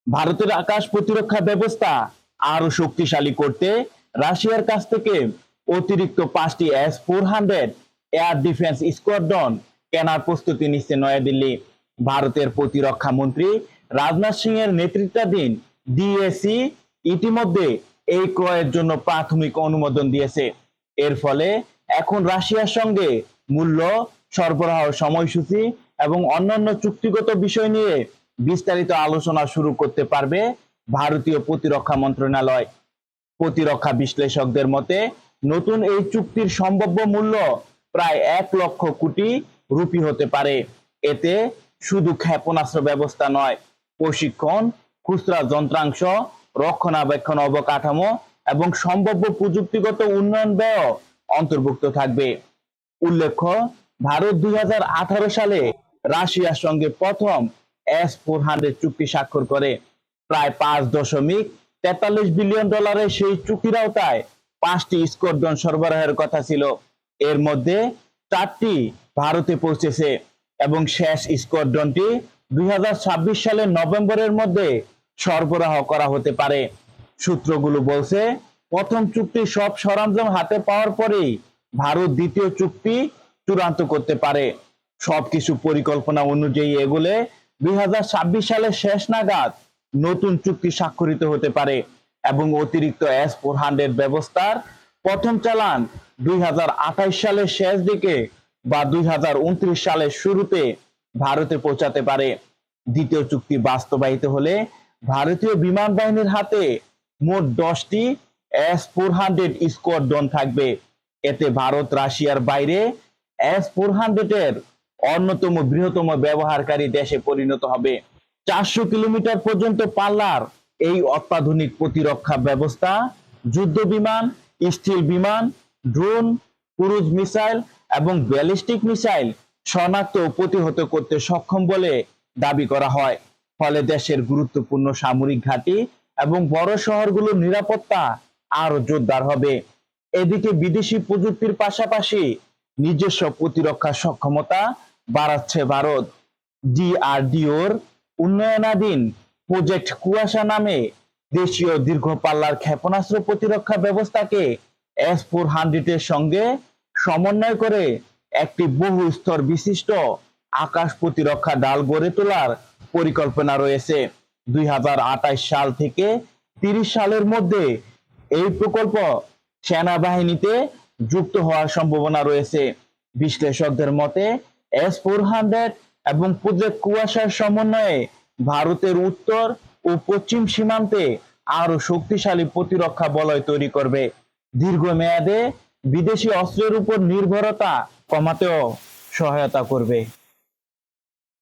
ভারতের আকাশ প্রতিরক্ষা ব্যবস্থা আরো শক্তিশালী করতে রাশিয়ার কাছ থেকে অতিরিক্ত 5টি S-400 এয়ার ডিফেন্স স্কোয়াড্রন কেনার প্রস্তুতি নিচ্ছে নয়াদিল্লি। ভারতের প্রতিরক্ষা মন্ত্রী রাজনাথ সিং এর নেতৃত্বাধীন ডিএসি ইতিমধ্যে এই ক্রয়ের জন্য প্রাথমিক অনুমোদন দিয়েছে। এর ফলে এখন রাশিয়ার সঙ্গে মূল্য, সরবরাহ সময়সূচি এবং অন্যান্য চুক্তিগত বিষয় নিয়ে বিস্তারিত আলোচনা শুরু করতে পারবে ভারতীয় প্রতিরক্ষা মন্ত্রণালয়। প্রতিরক্ষা বিশ্লেষকদের মতে নতুন এই চুক্তির সম্ভাব্য মূল্য প্রায় 1 লক্ষ কোটি রুপি হতে পারে। এতে শুধু ক্ষেপণাস্ত্র ব্যবস্থা নয়, প্রশিক্ষণ, খুচরা যন্ত্রাংশ, রক্ষণাবেক্ষণ অবকাঠামো এবং সম্ভাব্য প্রযুক্তিগত উন্নয়ন ব্যয় অন্তর্ভুক্ত থাকবে। উল্লেখ্য, ভারত 2018 সালে রাশিয়ার সঙ্গে প্রথম S-400 চুক্তি স্বাক্ষর করে। প্রায় $5.43 বিলিয়ন সেই চুক্তির আওতায় 5টি স্কোয়াড্রন সরবরাহের কথা ছিল। এর মধ্যে 4টি ভারতে পৌঁছেছে এবং শেষ স্কোয়াড্রনটি 2026 সালের নভেম্বরের মধ্যে সরবরাহ করা হতে পারে। সূত্রগুলো বলছে, প্রথম চুক্তির সব সরঞ্জাম হাতে পাওয়ার পরেই ভারত দ্বিতীয় চুক্তি চূড়ান্ত করতে পারে। সবকিছু পরিকল্পনা অনুযায়ী এগোলে 2026 সালের শেষ নাগাদ নতুন চুক্তি স্বাক্ষরিত হতে পারে এবং অতিরিক্ত S-400 ব্যবস্থার প্রথম চালান 2028 সালের শেষ দিকে বা 2029 সালের শুরুতে ভারতে পৌঁছাতে পারে। দ্বিতীয় চুক্তি বাস্তবায়িত হলে ভারতীয় বিমান বাহিনীর হাতে মোট 10টি S-400 স্কোয়াড্রন থাকবে। এতে ভারত রাশিয়ার বাইরে S-400 এর অন্যতম বৃহত্তম ব্যবহারকারী দেশে পরিণত হবে। 400 কিলোমিটার পর্যন্ত পাল্লার এই অত্যাধুনিক প্রতিরক্ষা ব্যবস্থা যুদ্ধ বিমান, স্টিল বিমান, ড্রোন, ক্রুজ মিসাইল এবং ব্যালিস্টিক মিসাইল শনাক্ত ও প্রতিহত করতে সক্ষম বলে দাবি করা হয়। ফলে দেশের গুরুত্বপূর্ণ সামরিক ঘাঁটি এবং বড় শহরগুলোর নিরাপত্তা আরো জোরদার হবে। এদিকে বিদেশি প্রযুক্তির পাশাপাশি নিজস্ব প্রতিরক্ষা সক্ষমতা বাড়াচ্ছে ভারত। DRDOর উন্নয়নাধীন প্রজেক্ট কুয়াশা নামে দেশীয় দীর্ঘ পাল্লার ক্ষেপণাস্ত্র প্রতিরক্ষা ব্যবস্থাকে S-400 এর সঙ্গে সমন্বয় করে একটি বহু স্তর বিশিষ্ট আকাশ প্রতিরক্ষা ডাল গড়ে তোলার পরিকল্পনা রয়েছে। 2028 সাল থেকে 30 সালের মধ্যে এই প্রকল্প সেনাবাহিনীতে যুক্ত হওয়ার সম্ভাবনা রয়েছে। বিশ্লেষকদের মতে S-400 এবং প্রজেক্ট কুয়াশার সমন্বয়ে ভারতের উত্তর ও পশ্চিম সীমান্তে আরো শক্তিশালী প্রতিরক্ষা বলয় তৈরি করবে। দীর্ঘমেয়াদে বিদেশি অস্ত্রের উপর নির্ভরতা কমাতেও সহায়তা করবে।